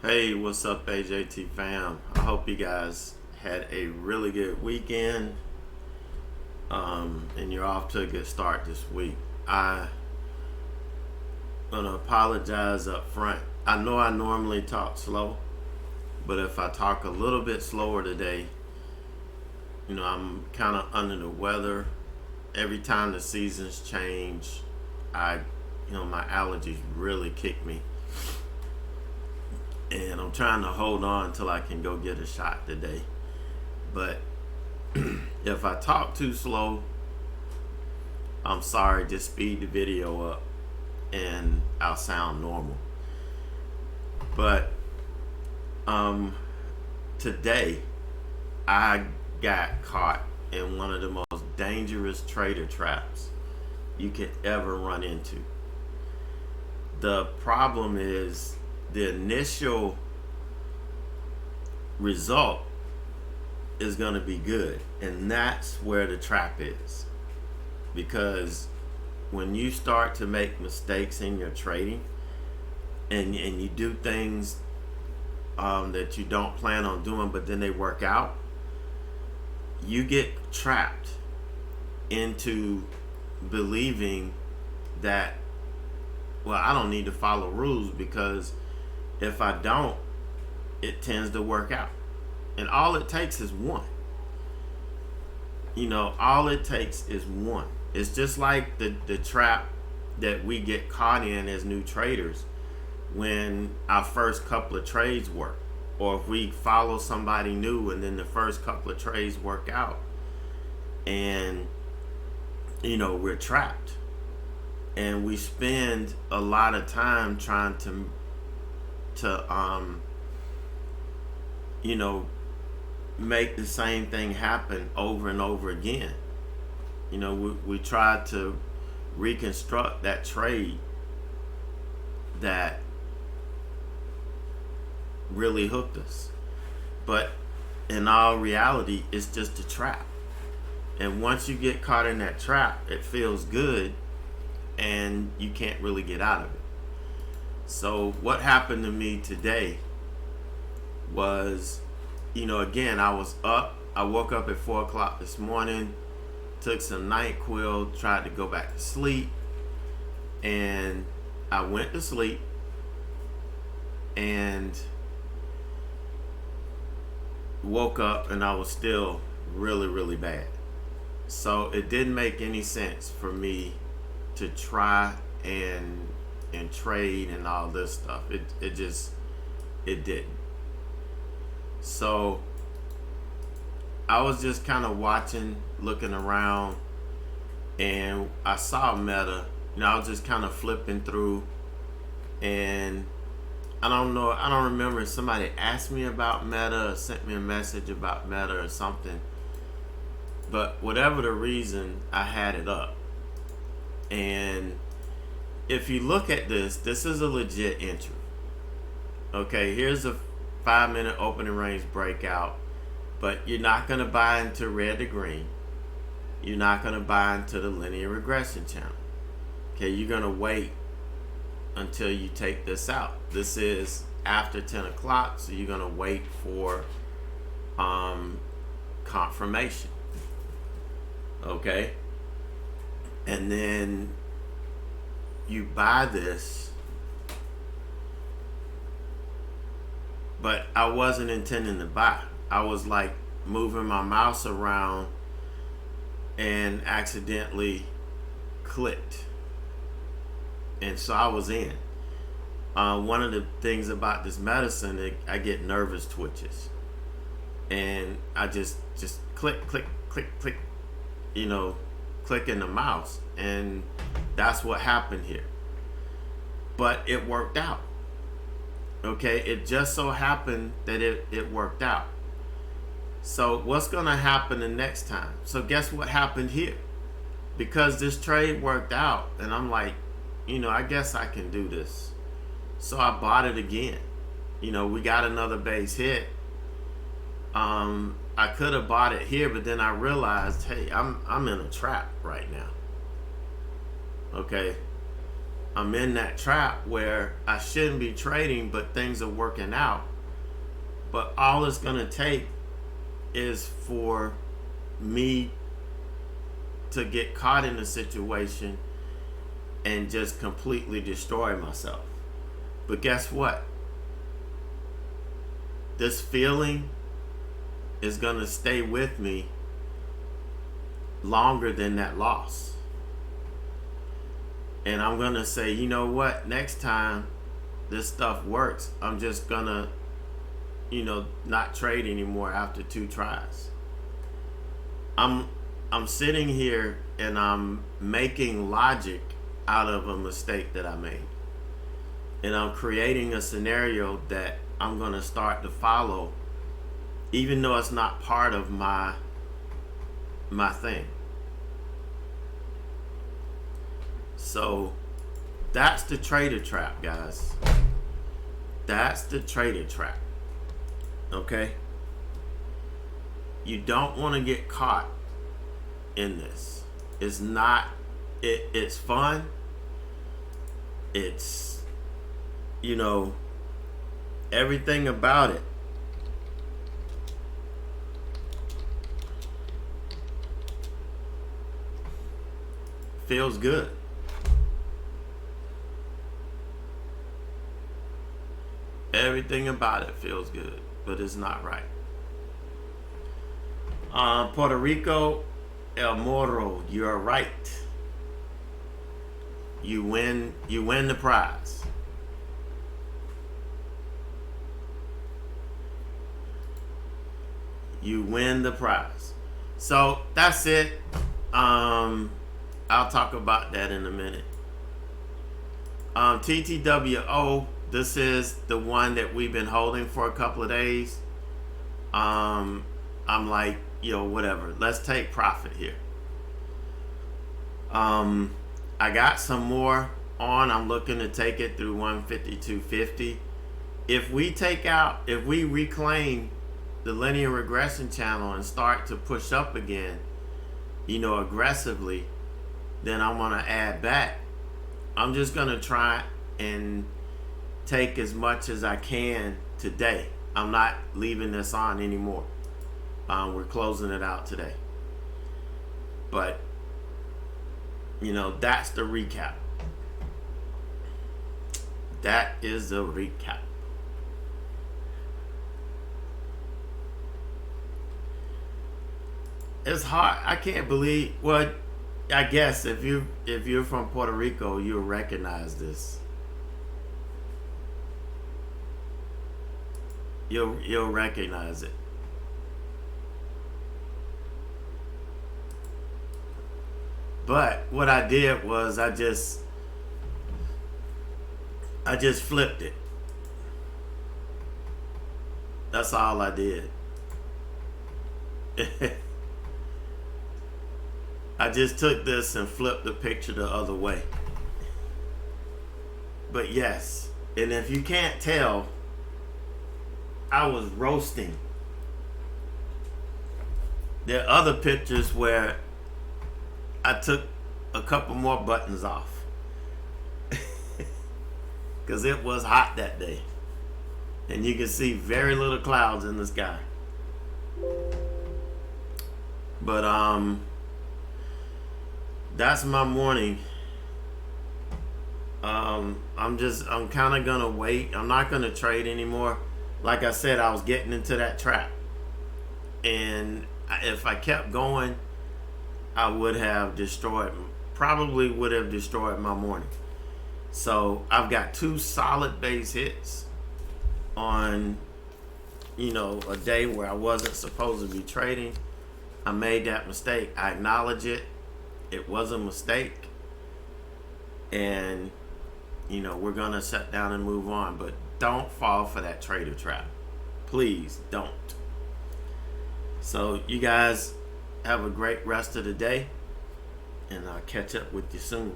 Hey, what's up, AJT fam? I hope you guys had a really good weekend, and you're off to a good start this week. I'm gonna apologize up front. I know I normally talk slow, but if I talk a little bit slower today, I'm kind of under the weather. Every time the seasons change, my allergies really kick me, and I'm trying to hold on until I can go get a shot today. But if I talk too slow, I'm sorry. Just speed the video up, and I'll sound normal. But today I got caught in one of the most dangerous trader traps you could ever run into. The problem is the initial result is going to be good, and that's where the trap is. Because when you start to make mistakes in your trading and you do things that you don't plan on doing, but then they work out, you get trapped into believing that, well, I don't need to follow rules because if I don't, it tends to work out. And all it takes is one. All it takes is one. It's just like the trap that we get caught in as new traders when our first couple of trades work. Or if we follow somebody new and then the first couple of trades work out. And, we're trapped. And we spend a lot of time trying to make the same thing happen over and over again. We try to reconstruct that trade that really hooked us. But in all reality, it's just a trap. And once you get caught in that trap, it feels good and you can't really get out of it. So what happened to me today was, again, I was up. I woke up at 4 o'clock this morning, took some NyQuil, tried to go back to sleep, and I went to sleep and woke up and I was still really, really bad. So it didn't make any sense for me to try and trade and all this stuff. It didn't. So I was just kind of watching, looking around, and I saw Meta. I was just kind of flipping through, and I don't remember if somebody asked me about Meta or sent me a message about Meta or something. But whatever the reason, I had it up. And if you look at this is a legit entry. Okay, here's a 5-minute opening range breakout, but you're not going to buy into red to green. You're not going to buy into the linear regression channel. Okay, you're going to wait until you take this out. This is after 10 o'clock, so you're going to wait for confirmation. Okay, and then you buy this, but I wasn't intending to buy. I was like moving my mouse around and accidentally clicked, and so I was in. One of the things about this medicine, I get nervous twitches, and I just click, clicking the mouse, and that's what happened here. But it worked out. Okay, it just so happened that it worked out. So what's gonna happen the next time? So guess what happened here? Because this trade worked out, and I'm like, I guess I can do this. So I bought it again. We got another base hit. I could have bought it here, but then I realized, hey, I'm in a trap right now. Okay, I'm in that trap where I shouldn't be trading, but things are working out. But all it's going to take is for me to get caught in a situation and just completely destroy myself. But guess what? This feeling is going to stay with me longer than that loss. And I'm going to say, you know what? Next time this stuff works, I'm just going to, not trade anymore after 2 tries. I'm sitting here and I'm making logic out of a mistake that I made. And I'm creating a scenario that I'm going to start to follow, even though it's not part of my thing. So that's the trader trap, guys. That's the trader trap. Okay? You don't want to get caught in this. It's not, it's fun. It's, everything about it. Feels good. Everything about it feels good, but it's not right. Puerto Rico, El Moro, you're right. You win the prize. You win the prize. So that's it. I'll talk about that in a minute. TTWO, this is the one that we've been holding for a couple of days. I'm like, whatever. Let's take profit here. I got some more on. I'm looking to take it through 152.50. If we reclaim the linear regression channel and start to push up again, aggressively, then I'm going to add back. I'm just going to try and take as much as I can today. I'm not leaving this on anymore. We're closing it out today. But, that's the recap. That is the recap. It's hard. I can't believe. Well, I guess if you're from Puerto Rico, you'll recognize this. You'll recognize it. But what I did was I just flipped it. That's all I did. I just took this and flipped the picture the other way. But yes, and if you can't tell, I was roasting. There are other pictures where I took a couple more buttons off because it was hot that day, and you can see very little clouds in the sky. But that's my morning. I'm kind of gonna wait. I'm not gonna trade anymore. Like I said, I was getting into that trap, and if I kept going, I would have probably would have destroyed my morning. So I've got 2 solid base hits on, a day where I wasn't supposed to be trading. I made that mistake. I acknowledge it. It was a mistake. And, we're going to shut down and move on. But don't fall for that trader trap. Please don't. So you guys have a great rest of the day, and I'll catch up with you soon.